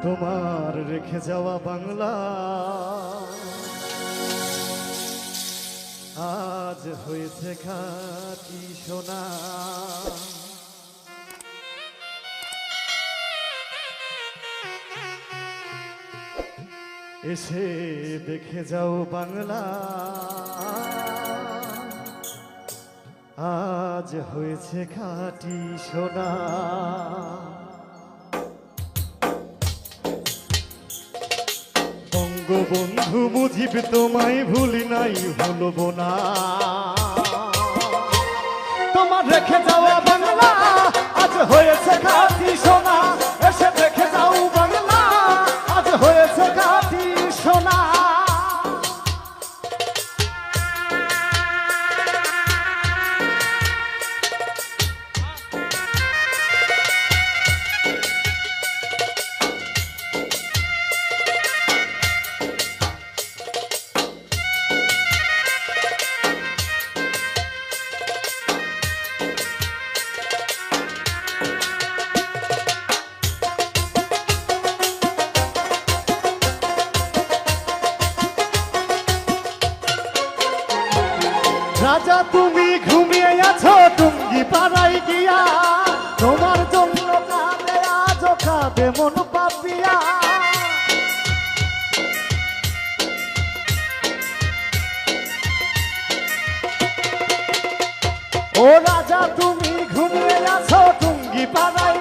তোমার রেখে যাওয়া বাংলা আজ হয়েছে খাঁটি সোনা। এসে দেখে যাও বাংলা আজ হয়েছে খাঁটি সোনা। বঙ্গবন্ধু মুজিব তোমায় ভুলি নাই ভুলবো না। তোমার রেখে যাওয়া বাংলা আজ হয়েছে খাঁটি সোনা। এসে দেখে যাও বাংলা আজ হয়েছে খাঁটি সোনা। রাজা তুমি ঘুমিয়ে আছো টুঙ্গি পাড়ায় গিয়া, তোমার জন্য কাঁদে আজ কাঁদে মন পাপিয়া। ও রাজা তুমি ঘুমিয়ে আছো টুঙ্গি পাড়ায়